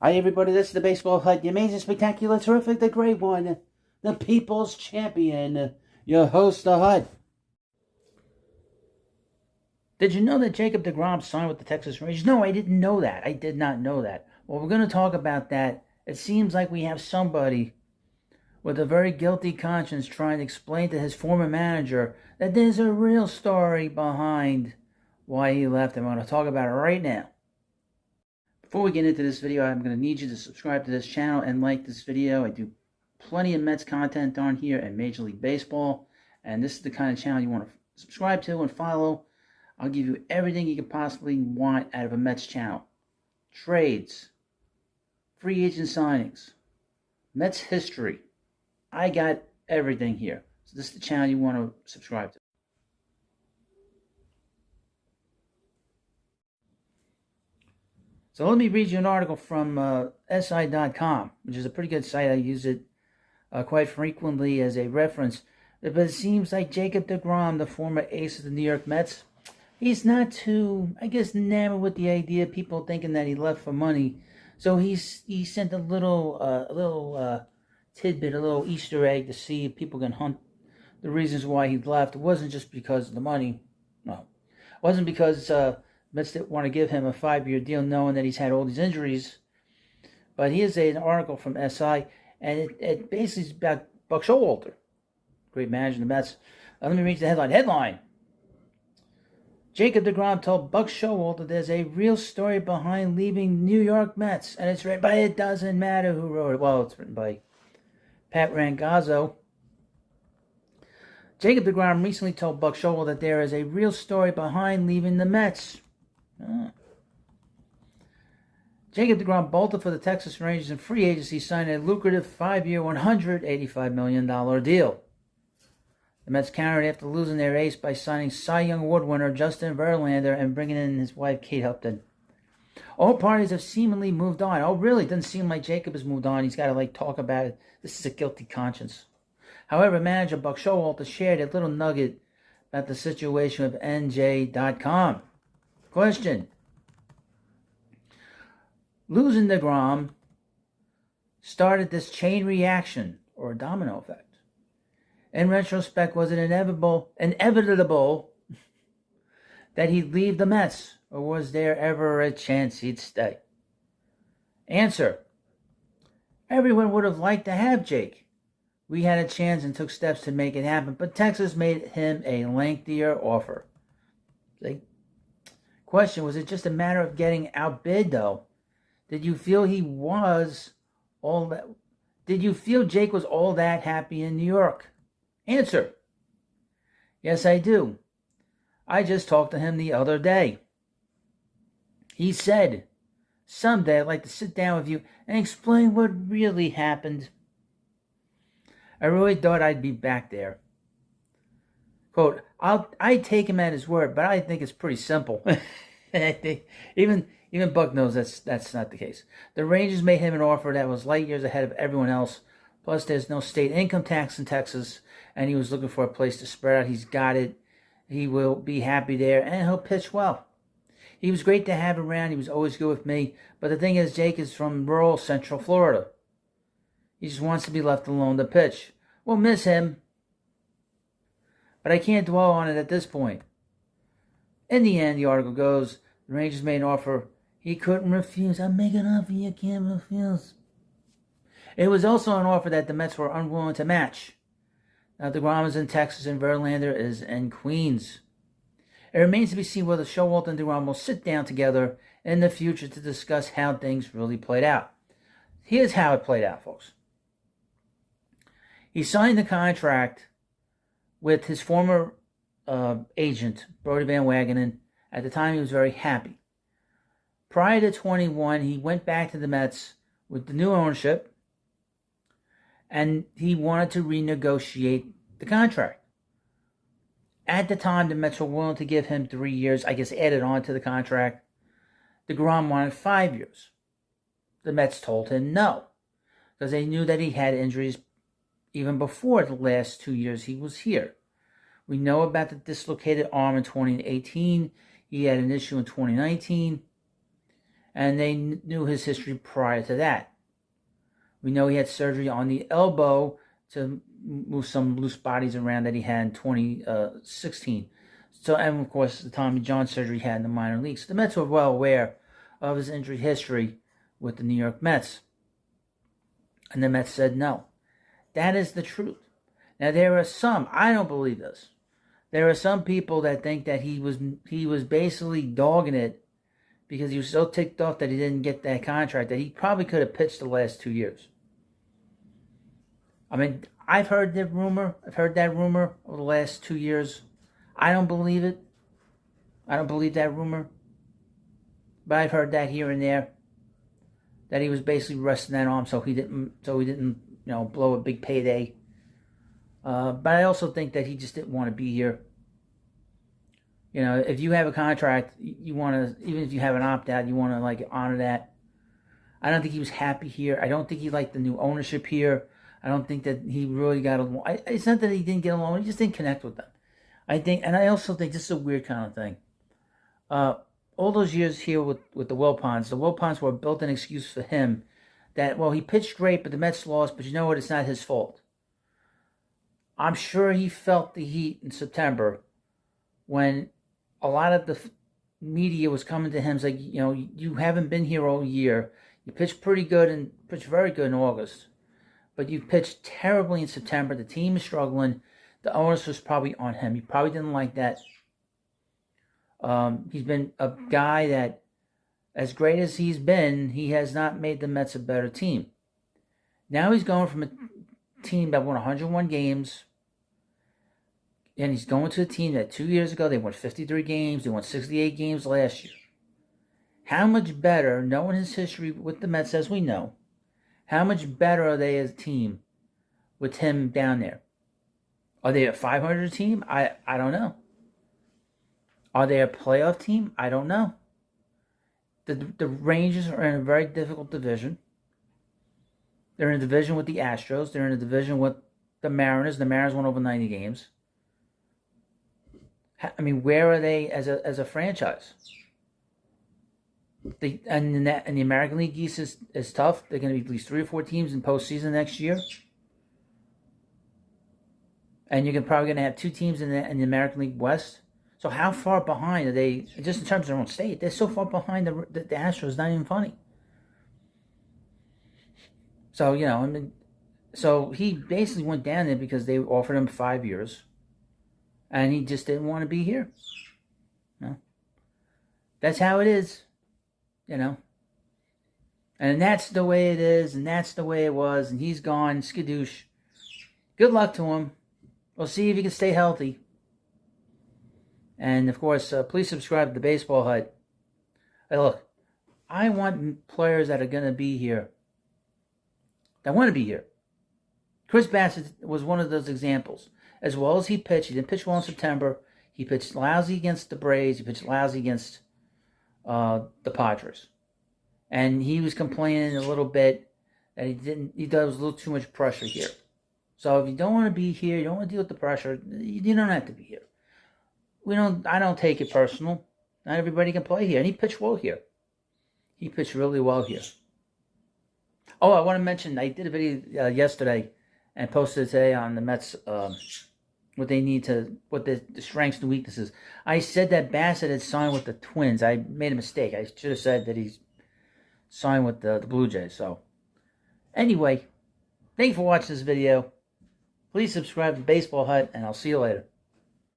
Hi everybody, this is the Baseball Hut, the amazing, spectacular, terrific, the great one, the people's champion, your host, the Hut. Did you know that Jacob deGrom signed with the Texas Rangers? No, I didn't know that. I did not know that. Well, we're going to talk about that. It seems like we have somebody with a very guilty conscience trying to explain to his former manager that there's a real story behind why he left. I'm going to talk about it right now. Before we get into this video, I'm going to need you to subscribe to this channel and like this video. I do plenty of Mets content on here and Major League Baseball. And this is the kind of channel you want to subscribe to and follow. I'll give you everything you could possibly want out of a Mets channel. Trades, free agent signings, Mets history. I got everything here. So this is the channel you want to subscribe to. So let me read you an article from SI.com, which is a pretty good site. I use it quite frequently as a reference. But it seems like Jacob deGrom, the former ace of the New York Mets, he's not too, I guess, enamored with the idea of people thinking that he left for money. So he sent a little tidbit, a little Easter egg to see if people can hunt the reasons why he left. It wasn't just because of the money. No. It wasn't because Mets didn't want to give him a 5-year deal knowing that he's had all these injuries. But here's an article from SI, and it basically is about Buck Showalter, great manager of the Mets. Let me read the headline. Headline: Jacob deGrom told Buck Showalter there's a real story behind leaving New York Mets. And it's written by, it doesn't matter who wrote it. Well, it's written by Pat Rangazzo. Jacob deGrom recently told Buck Showalter that there is a real story behind leaving the Mets. Jacob deGrom bolted for the Texas Rangers in free agency, signed a lucrative 5-year, $185 million deal. The Mets countered after losing their ace by signing Cy Young Award winner Justin Verlander and bringing in his wife Kate Upton. All parties have seemingly moved on. Oh, really? It doesn't seem like Jacob has moved on. He's got to talk about it. This is a guilty conscience. However, manager Buck Showalter shared a little nugget about the situation with NJ.com. Question: losing deGrom started this chain reaction or domino effect. In retrospect, was it inevitable that he'd leave the Mets, or was there ever a chance he'd stay? Answer: everyone would have liked to have Jake. We had a chance and took steps to make it happen, but Texas made him a lengthier offer. See? Question: was it just a matter of getting outbid, though? Did you feel Jake was all that happy in New York? Answer: yes, I do. I just talked to him the other day. He said, someday I'd like to sit down with you and explain what really happened. I really thought I'd be back there. Quote: I'd take him at his word, but I think it's pretty simple. Even Buck knows that's not the case. The Rangers made him an offer that was light years ahead of everyone else. Plus, there's no state income tax in Texas, and he was looking for a place to spread out. He's got it. He will be happy there, and he'll pitch well. He was great to have around. He was always good with me. But the thing is, Jake is from rural Central Florida. He just wants to be left alone to pitch. We'll miss him, but I can't dwell on it at this point. In the end, the article goes, the Rangers made an offer he couldn't refuse. I'm making an offer you can't refuse. It was also an offer that the Mets were unwilling to match. Now, deGrom is in Texas and Verlander is in Queens. It remains to be seen whether Showalter and deGrom will sit down together in the future to discuss how things really played out. Here's how it played out, folks. He signed the contract with his former agent, Brody Van Wagenen. At the time, he was very happy. Prior to 21, he went back to the Mets with the new ownership, and he wanted to renegotiate the contract. At the time, the Mets were willing to give him 3 years, I guess added on to the contract. deGrom wanted 5 years. The Mets told him no, because they knew that he had injuries even before the last 2 years he was here. We know about the dislocated arm in 2018. He had an issue in 2019. And they knew his history prior to that. We know he had surgery on the elbow to move some loose bodies around that he had in 2016. So, and of course, the Tommy John surgery he had in the minor leagues. The Mets were well aware of his injury history with the New York Mets. And the Mets said no. That is the truth. Now, there are some, I don't believe this. There are some people that think that he was basically dogging it because he was so ticked off that he didn't get that contract that he probably could have pitched the last 2 years. I mean, I've heard that rumor over the last 2 years. I don't believe it. I don't believe that rumor. But I've heard that here and there. That he was basically resting that arm so he didn't blow a big payday. But I also think that he just didn't want to be here. You know, if you have a contract, you want to, even if you have an opt-out, you want to honor that. I don't think he was happy here. I don't think he liked the new ownership here. I don't think that he really got along. It's not that he didn't get along. He just didn't connect with them. I also think this is a weird kind of thing. All those years here with the Wilpons were a built-in excuse for him that, well, he pitched great, but the Mets lost, but you know what? It's not his fault. I'm sure he felt the heat in September when a lot of the media was coming to him. It's like, you haven't been here all year. You pitched pretty good and pitched very good in August. But you pitched terribly in September. The team is struggling. The onus was probably on him. He probably didn't like that. He's been a guy that, as great as he's been, he has not made the Mets a better team. Now he's going from a team that won 101 games, and he's going to a team that 2 years ago, they won 53 games. They won 68 games last year. How much better, knowing his history with the Mets as we know, how much better are they as a team with him down there? Are they a 500 team? I don't know. Are they a playoff team? I don't know. The Rangers are in a very difficult division. They're in a division with the Astros. They're in a division with the Mariners. The Mariners won over 90 games. I mean, where are they as a franchise? And the American League East is tough. They're going to be at least 3 or 4 teams in postseason next year. And you're probably going to have 2 teams in the American League West. So how far behind are they, just in terms of their own state? They're so far behind the Astros, not even funny. So, so he basically went down there because they offered him 5 years. And he just didn't want to be here. That's how it is. And that's the way it is, and that's the way it was, and he's gone, skadoosh. Good luck to him. We'll see if he can stay healthy. And, of course, please subscribe to the Baseball Hut. Hey, look, I want players that are going to be here, that want to be here. Chris Bassett was one of those examples. As well as he pitched, he didn't pitch well in September. He pitched lousy against the Braves. He pitched lousy against the Padres. And he was complaining a little bit that he thought there was a little too much pressure here. So if you don't want to be here, you don't want to deal with the pressure, you don't have to be here. I don't take it personal. Not everybody can play here. And he pitched well here. He pitched really well here. Oh, I want to mention, I did a video yesterday and posted it today on the Mets, what they need to, what the strengths and weaknesses. I said that Bassett had signed with the Twins. I made a mistake. I should have said that he's signed with the Blue Jays. So, anyway, thank you for watching this video. Please subscribe to Baseball Hut, and I'll see you later.